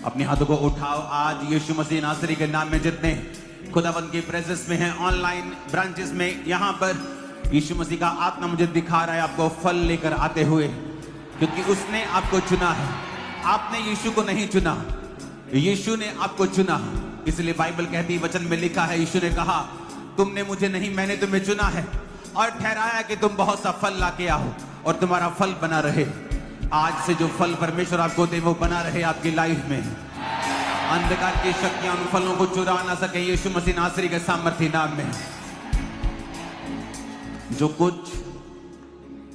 अपने हाथों को उठाओ। आज यीशु मसीह नासरी के नाम में जितने खुदावंद की प्रेजेंस में हैं, ऑनलाइन ब्रांचेस में, यहाँ पर यीशु मसीह का आत्मा मुझे दिखा रहा है आपको फल लेकर आते हुए, क्योंकि उसने आपको चुना है। आपने यीशु को नहीं चुना, यीशु ने आपको चुना। इसलिए बाइबल कहती है, वचन में लिखा है, यीशु ने कहा तुमने मुझे नहीं, मैंने तुम्हें चुना है और ठहराया कि तुम बहुत सा फल लाके आओ और तुम्हारा फल बना रहे। आज से जो फल परमेश्वर आपको दे वो बना रहे आपकी लाइफ में। अंधकार की शक्तियां उन फलों को चुरा ना सके यीशु मसीह नासरी के सामर्थ्य नाम में। जो कुछ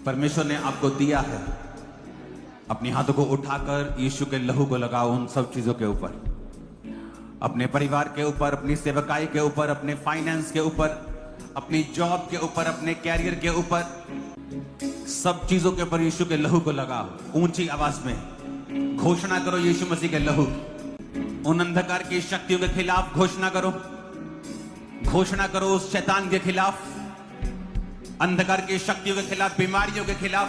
परमेश्वर ने आपको दिया है, अपने हाथों को उठाकर यीशु के लहू को लगाओ उन सब चीजों के ऊपर, अपने परिवार के ऊपर, अपनी सेवकाई के ऊपर, अपने फाइनेंस के ऊपर, अपनी जॉब के ऊपर, अपने कैरियर के ऊपर, सब चीजों के ऊपर यीशु के लहू को लगाओ। ऊंची आवाज में घोषणा करो यीशु मसीह के लहू। उन अंधकार की शक्तियों के खिलाफ घोषणा करो, घोषणा करो उस शैतान के खिलाफ, अंधकार की शक्तियों के खिलाफ, बीमारियों के खिलाफ।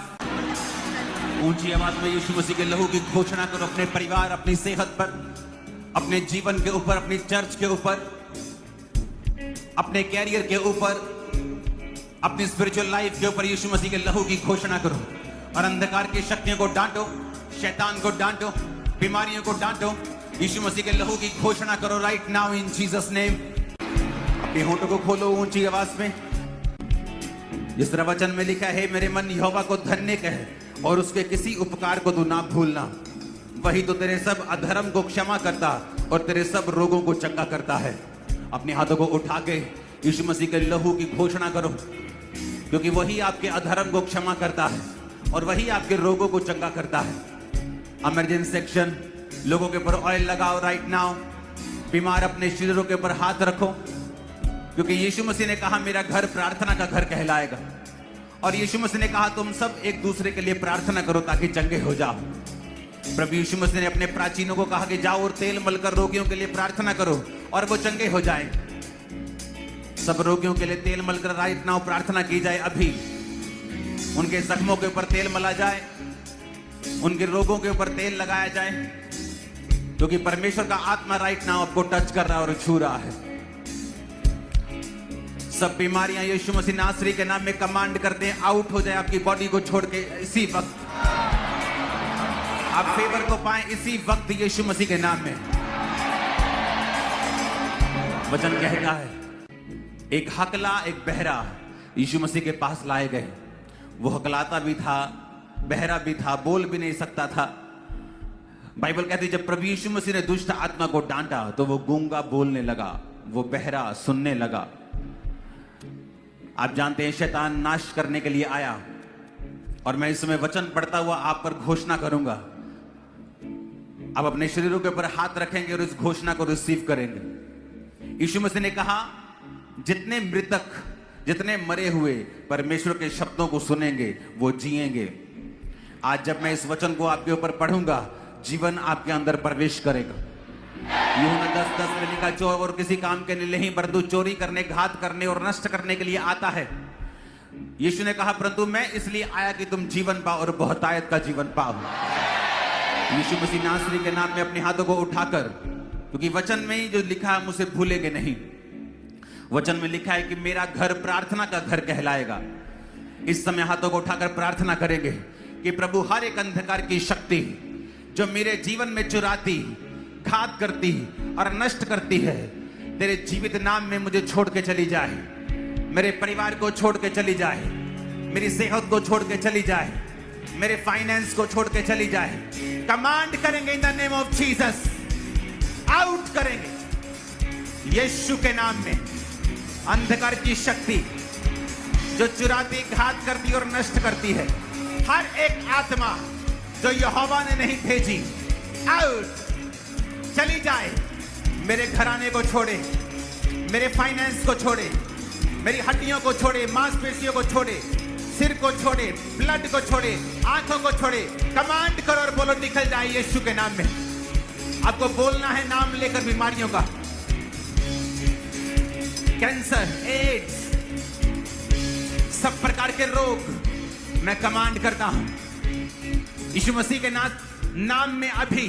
ऊंची आवाज में यीशु मसीह के लहू की घोषणा करो अपने परिवार, अपनी सेहत पर, अपने जीवन के ऊपर, अपनी चर्च के ऊपर, अपने कैरियर के ऊपर, अपनी स्पिरिचुअल लाइफ के ऊपर यीशु मसीह के लहू की घोषणा करो। और अंधकार की शक्तियों को डांटो, शैतान को डांटो, बीमारियों को डांटो। यीशु मसीह के लहू की घोषणा करो right now in Jesus name. अपने होठों को खोलो ऊंची आवाज में। जिस तरह वचन में लिखा है, मेरे मन यहोवा को धन्य कहे और उसके किसी उपकार को तू ना भूलना, वही तो तेरे सब अधर्म को क्षमा करता और तेरे सब रोगों को चंगा करता है। अपने हाथों को उठा के यीशु मसीह के लहू की घोषणा करो, क्योंकि वही आपके अधर्म को क्षमा करता है और वही आपके रोगों को चंगा करता है। इमरजेंसी सेक्शन, लोगों के ऊपर ऑयल लगाओ राइट नाउ। बीमार अपने शरीरों के ऊपर हाथ रखो, क्योंकि यीशु मसीह ने कहा मेरा घर प्रार्थना का घर कहलाएगा। और यीशु मसीह ने कहा तुम सब एक दूसरे के लिए प्रार्थना करो ताकि चंगे हो जाओ। प्रभु यीशु मसीह ने अपने प्राचीनों को कहा कि जाओ और तेल मलकर रोगियों के लिए प्रार्थना करो और वो चंगे हो जाएं। सब रोगियों के लिए तेल मलकर राइट नाउ प्रार्थना की जाए। अभी उनके जख्मों के ऊपर तेल मला जाए, उनके रोगों के ऊपर तेल लगाया जाए, क्योंकि परमेश्वर का आत्मा राइट नाउ आपको टच कर रहा है और छू रहा है। सब बीमारियां यीशु मसीह नासरी के नाम में कमांड करते हैं, आउट हो जाए आपकी बॉडी को छोड़ के। इसी वक्त आप फेवर को पाएं, इसी वक्त यीशु मसीह के नाम में। वचन कहता है एक हकला, एक बहरा यीशु मसीह के पास लाए गए। वो हकलाता भी था, बहरा भी था, बोल भी नहीं सकता था। बाइबल कहती है जब प्रभु यीशु मसीह ने दुष्ट आत्मा को डांटा तो वो गूंगा बोलने लगा, वो बहरा सुनने लगा। आप जानते हैं शैतान नाश करने के लिए आया, और मैं इस समय वचन पढ़ता हुआ आप पर घोषणा करूंगा। आप अपने शरीरों के ऊपर हाथ रखेंगे और इस घोषणा को रिसीव करेंगे। यीशु मसीह ने कहा जितने मृतक, जितने मरे हुए परमेश्वर के शब्दों को सुनेंगे वो जिएंगे। आज जब मैं इस वचन को आपके ऊपर पढ़ूंगा, जीवन आपके अंदर प्रवेश करेगा। यूहन्ना 10:10 में लिखा, चोर और किसी काम के लिए नहीं परंतु चोरी करने, घात करने और नष्ट करने के लिए आता है। यीशु ने कहा परंतु मैं इसलिए आया कि तुम जीवन पाओ और बहुतायत का जीवन पाओ। यीशु मसीह नासरी के नाम में अपने हाथों को उठाकर, क्योंकि वचन में ही जो लिखा है मुझे भूलेंगे नहीं। वचन में लिखा है कि मेरा घर प्रार्थना का घर कहलाएगा। इस समय हाथों को उठाकर प्रार्थना करेंगे कि प्रभु हर एक अंधकार की शक्ति जो मेरे जीवन में चुराती, घात करती और नष्ट करती है, तेरे जीवित नाम में मुझे छोड़ के चली जाए। मेरे परिवार को छोड़ के चली जाए, मेरी सेहत को छोड़ के चली जाए, मेरे फाइनेंस को छोड़ के चली जाए। कमांड करेंगे in the name of Jesus, out करेंगे यीशु के नाम में। अंधकार की शक्ति जो चुराती, घात करती और नष्ट करती है, हर एक आत्मा जो यहोवा ने नहीं भेजी, आउट, चली जाए। मेरे घराने को छोड़े, मेरे फाइनेंस को छोड़े, मेरी हड्डियों को छोड़े, मांसपेशियों को छोड़े, सिर को छोड़े, ब्लड को छोड़े, आंखों को छोड़े। कमांड करो और बोलो निकल जाए यीशु के नाम में। आपको बोलना है नाम लेकर बीमारियों का, कैंसर, एड्स, सब प्रकार के रोग मैं कमांड करता हूं यीशु मसीह के नाम में। अभी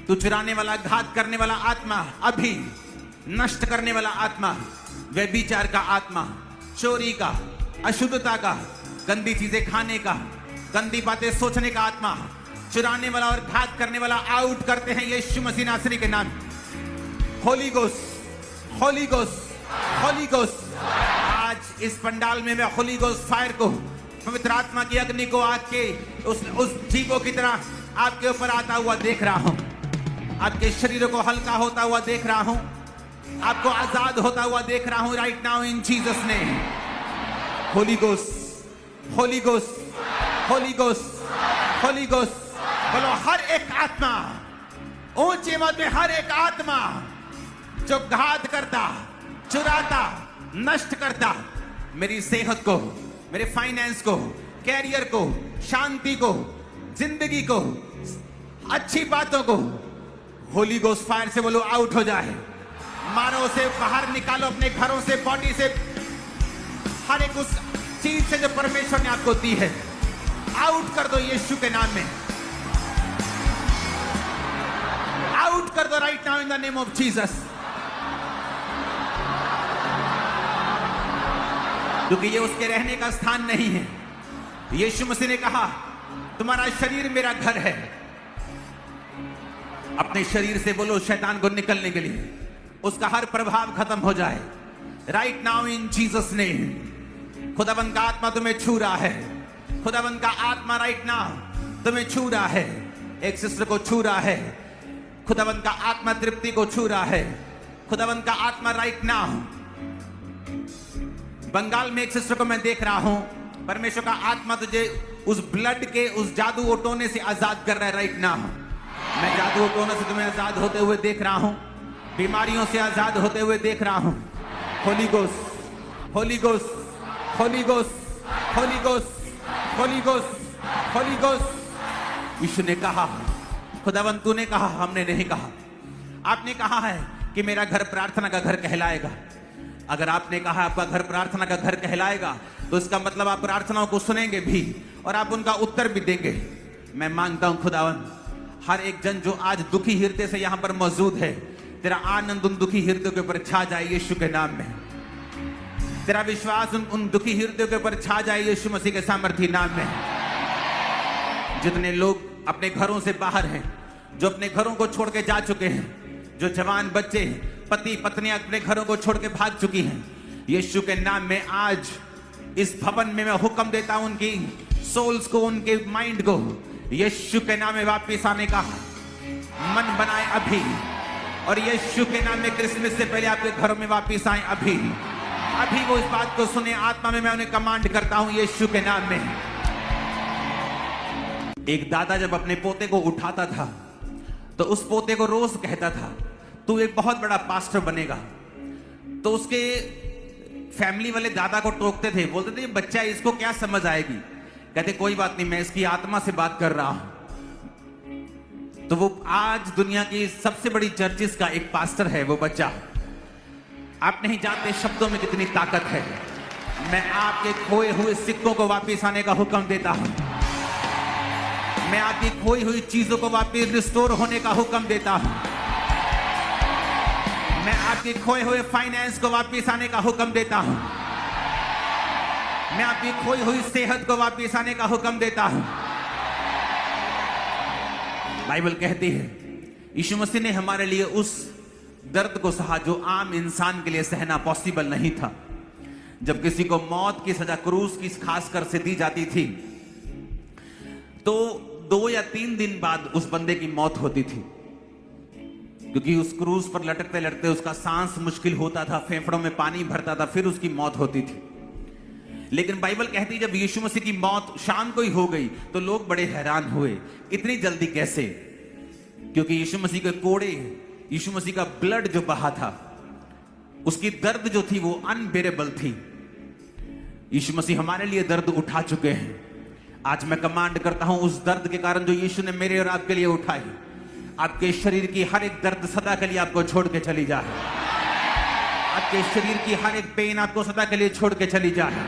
तू चुराने वाला, घात करने वाला आत्मा, अभी नष्ट करने वाला आत्मा, व्यभिचार का आत्मा, चोरी का, अशुद्धता का, गंदी चीजें खाने का, गंदी बातें सोचने का आत्मा, चुराने वाला और घात करने वाला आउट करते हैं यीशु मसीह नासरी के नाम। Holi ghost, holy ghost, holy ghost. आज इस पंडाल में मैं होली गोस्ट फायर को, पवित्र आत्मा की अग्नि को आपके उस जीवों की तरह आपके ऊपर आता हुआ देख रहा हूं। आपके शरीर को हल्का होता हुआ देख रहा हूं, आपको आजाद होता हुआ देख रहा हूं right now in Jesus name. Holi ghost, holy ghost, holy ghost, holy ghost. बोलो हर एक आत्मा, ऊंचे मत में हर एक आत्मा जो घात करता, चुराता, नष्ट करता मेरी सेहत को, मेरे फाइनेंस को, कैरियर को, शांति को, जिंदगी को, अच्छी बातों को, होली गोस्ट फायर से बोलो आउट हो जाए। मारो उसे बाहर निकालो अपने घरों से, बॉडी से, हर एक उस चीज से जो परमेश्वर ने आपको दी है, आउट कर दो यीशु के नाम में। आउट कर दो right now in the name of Jesus. क्योंकि ये उसके रहने का स्थान नहीं है। यीशु मसीह ने कहा तुम्हारा शरीर मेरा घर है। अपने शरीर से बोलो शैतान को निकलने के लिए, उसका हर प्रभाव खत्म हो जाए right now in Jesus name. खुदाबंद का आत्मा तुम्हें छू रहा है, खुदाबंद का आत्मा राइट नाउ तुम्हें छू रहा है। एक सिस्टर को छू रहा है, खुदाबंद का आत्मा तृप्ति को छू रहा है। खुदाबंद का आत्मा राइट नाउ, बंगाल में एक सिस्टर को मैं देख रहा हूं, परमेश्वर का आत्मा तुझे उस ब्लड के उस जादू ओटोने से आजाद कर रहा है राइट नाउ। मैं जादू ओटोने से तुम्हें आजाद होते हुए देख रहा हूं, बीमारियों से आजाद होते हुए देख रहा हूं। Holy ghost, holy ghost, holy ghost, holy ghost, holy ghost, holy ghost. यीशु ने कहा, खुदावंद तूने कहा, हमने नहीं कहा। आपने कहा है कि मेरा घर प्रार्थना का घर कहलाएगा। अगर आपने कहा आपका घर प्रार्थना का घर कहलाएगा तो इसका मतलब आप प्रार्थनाओं को सुनेंगे भी और आप उनका उत्तर भी देंगे। मैं मांगता हूं खुदावंद, हर एक जन जो आज दुखी हृदय से यहां पर मौजूद है, तेरा आनंद उन दुखी हृदयों के ऊपर छा जाए यीशु के नाम में। तेरा विश्वास उन दुखी हृदयों के ऊपर छा जाए यीशु मसीह के सामर्थी नाम में। जितने लोग अपने घरों से बाहर हैं, जो अपने घरों को छोड़ के जा चुके हैं, जो जवान बच्चे, पति पत्नियां अपने घरों को छोड़ के भाग चुकी हैं, यीशु के नाम में आज इस भवन में मैं हुक्म देता हूं उनकी सोल्स को, उनके माइंड को यीशु के नाम में वापस आने का मन बनाए अभी। और यीशु के नाम में क्रिसमस से पहले आपके घरों में वापस आए अभी। अभी वो इस बात को सुने, आत्मा में मैं उन्हें कमांड करता हूं यीशु के नाम में। एक दादा जब अपने पोते को उठाता था तो उस पोते को रोज कहता था तू एक बहुत बड़ा पास्टर बनेगा। तो उसके फैमिली वाले दादा को टोकते थे, बोलते थे बच्चा इसको क्या समझ आएगी। कहते कोई बात नहीं, मैं इसकी आत्मा से बात कर रहा हूं। तो वो आज दुनिया की सबसे बड़ी चर्चिस का एक पास्टर है वो बच्चा। आप नहीं जानते शब्दों में कितनी ताकत है। मैं आपके खोए हुए सिक्कों को वापस आने का हुक्म देता हूं। मैं आपकी खोई हुई चीजों को वापस रिस्टोर होने का हुक्म देता हूं। मैं आपके खोए हुए फाइनेंस को वापस आने का हुक्म देता हूं। मैं आपकी खोई हुई सेहत को वापस आने का हुक्म देता हूं। बाइबल कहती है यीशु मसीह ने हमारे लिए उस दर्द को सहा जो आम इंसान के लिए सहना पॉसिबल नहीं था। जब किसी को मौत की सजा क्रूस की खासकर से दी जाती थी तो 2 या 3 दिन बाद उस बंदे की मौत होती थी, क्योंकि उस क्रूस पर लटकते लटकते उसका सांस मुश्किल होता था, फेफड़ों में पानी भरता था, फिर उसकी मौत होती थी। लेकिन बाइबल कहती है जब यीशु मसीह की मौत शाम को ही हो गई तो लोग बड़े हैरान हुए, इतनी जल्दी कैसे? क्योंकि यीशु मसीह के कोड़े, यीशु मसीह का ब्लड जो बहा था, उसकी दर्द जो थी वो अनबेरेबल थी। यीशु मसीह हमारे लिए दर्द उठा चुके हैं। आज मैं कमांड करता हूं उस दर्द के कारण जो यीशु ने मेरे और आपके लिए उठाई, आपके शरीर की हर एक दर्द सदा के लिए आपको छोड़ के चली जाए। आपके शरीर की हर एक पेन आपको सदा के लिए छोड़ के चली जाए।